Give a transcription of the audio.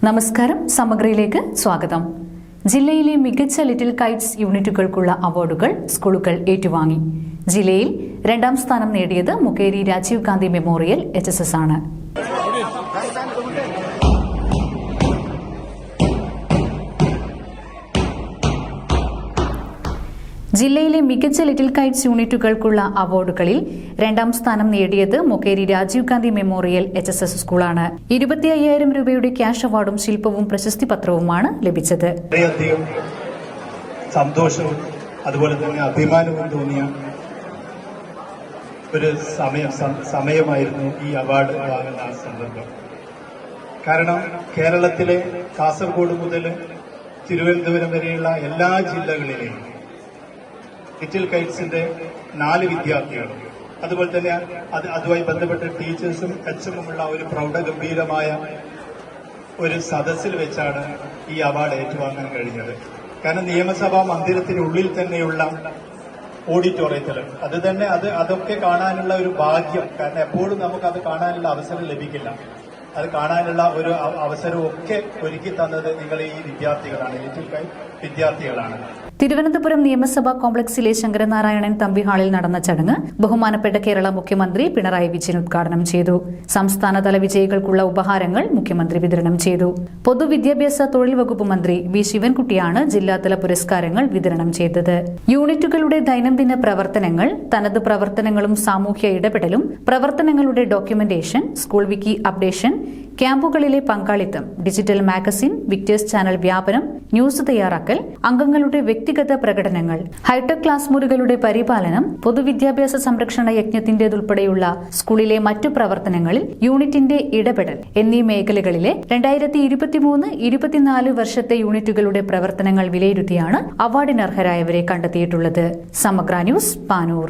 നമസ്കാരം, സമഗ്രയിലേക്ക് സ്വാഗതം. ജില്ലയിലെ മികച്ച ലിറ്റിൽ കൈറ്റ്സ് യൂണിറ്റുകൾക്കുള്ള അവാർഡുകൾ സ്കൂളുകൾ ഏറ്റുവാങ്ങി. ജില്ലയിൽ 2ാം സ്ഥാനം നേടിയത് മുക്കേരി രാജീവ് ഗാന്ധി മെമ്മോറിയൽ HSS ആണ്. ജില്ലയിലെ മികച്ച ലിറ്റിൽ കൈറ്റ്സ് യൂണിറ്റുകൾക്കുള്ള അവാർഡുകളിൽ 2ാം സ്ഥാനം നേടിയത് മുക്കേരി രാജീവ് ഗാന്ധി മെമ്മോറിയൽ HSS സ്കൂളാണ്. 25,000 രൂപയുടെ ക്യാഷ് അവാർഡും ശില്പവും പ്രശസ്തി പത്രവുമാണ് ലഭിച്ചത്. വളരെയധികം സന്തോഷവും അതുപോലെ തന്നെ അഭിമാനവും തോന്നിയ ഒരു സമയമായിരുന്നു ഈ അവാർഡ് വാങ്ങുന്ന സന്ദർഭം. കാരണം കേരളത്തിലെ കാസർഗോഡ് മുതൽ തിരുവനന്തപുരം വരെയുള്ള എല്ലാ ജില്ലകളിലെയും ലിറ്റിൽ കൈറ്റ്സിന്റെ 4 വിദ്യാർത്ഥികളും അതുപോലെ തന്നെ അതുമായി ബന്ധപ്പെട്ട ടീച്ചേഴ്സും HMമുള്ള ഒരു പ്രൗഢഗംഭീരമായ ഒരു സദസ്സിൽ വെച്ചാണ് ഈ അവാർഡ് ഏറ്റുവാങ്ങാൻ കഴിഞ്ഞത്. കാരണം നിയമസഭാ മന്ദിരത്തിനുള്ളിൽ തന്നെയുള്ള ഓഡിറ്റോറിയത്തിൽ അതൊക്കെ കാണാനുള്ള ഒരു ഭാഗ്യം, കാരണം എപ്പോഴും നമുക്കത് കാണാനുള്ള അവസരം ലഭിക്കില്ല. അത് കാണാനുള്ള ഒരു അവസരമൊക്കെ ഒരുക്കി തന്നത് നിങ്ങൾ ഈ വിദ്യാർത്ഥികളാണ്, ലിറ്റിൽ കൈറ്റ് വിദ്യാർത്ഥികളാണ്. തിരുവനന്തപുരം നിയമസഭാ കോംപ്ലക്സിലെ ശങ്കരനാരായണൻ തമ്പി ഹാളിൽ നടന്ന ചടങ്ങ് ബഹുമാനപ്പെട്ട കേരള മുഖ്യമന്ത്രി പിണറായി വിജയൻ ഉദ്ഘാടനം ചെയ്തു. സംസ്ഥാനതല വിജയികൾക്കുള്ള ഉപഹാരങ്ങൾ മുഖ്യമന്ത്രി വിതരണം ചെയ്തു. പൊതുവിദ്യാഭ്യാസ തൊഴിൽ വകുപ്പ് മന്ത്രി വി ശിവൻകുട്ടിയാണ് ജില്ലാതല പുരസ്കാരങ്ങൾ വിതരണം ചെയ്തത്. യൂണിറ്റുകളുടെ ദൈനംദിന പ്രവർത്തനങ്ങൾ, തനത് പ്രവർത്തനങ്ങളും സാമൂഹ്യ ഇടപെടലും, പ്രവർത്തനങ്ങളുടെ ഡോക്യുമെന്റേഷൻ, സ്കൂൾ വിക്കി അപ്ഡേഷൻ, ക്യാമ്പുകളിലെ പങ്കാളിത്തം, ഡിജിറ്റൽ മാഗസിൻ, വിക്ടേഴ്സ് ചാനൽ വ്യാപനം, ന്യൂസ് തയ്യാറാക്കൽ, അംഗങ്ങളുടെ വ്യക്തിഗത പ്രകടനങ്ങൾ, ഹൈടെക് ക്ലാസ് മുറികളുടെ പരിപാലനം, പൊതുവിദ്യാഭ്യാസ സംരക്ഷണ യജ്ഞത്തിന്റേതുൾപ്പെടെയുള്ള സ്കൂളിലെ മറ്റു പ്രവർത്തനങ്ങളിൽ യൂണിറ്റിന്റെ ഇടപെടൽ എന്നീ മേഖലകളിലെ 2023-24 വർഷത്തെ യൂണിറ്റുകളുടെ പ്രവർത്തനങ്ങൾ വിലയിരുത്തിയാണ് അവാർഡിനർഹരായവരെ കണ്ടെത്തിയിട്ടുള്ളത്. സമഗ്ര ന്യൂസ്, പാനൂർ.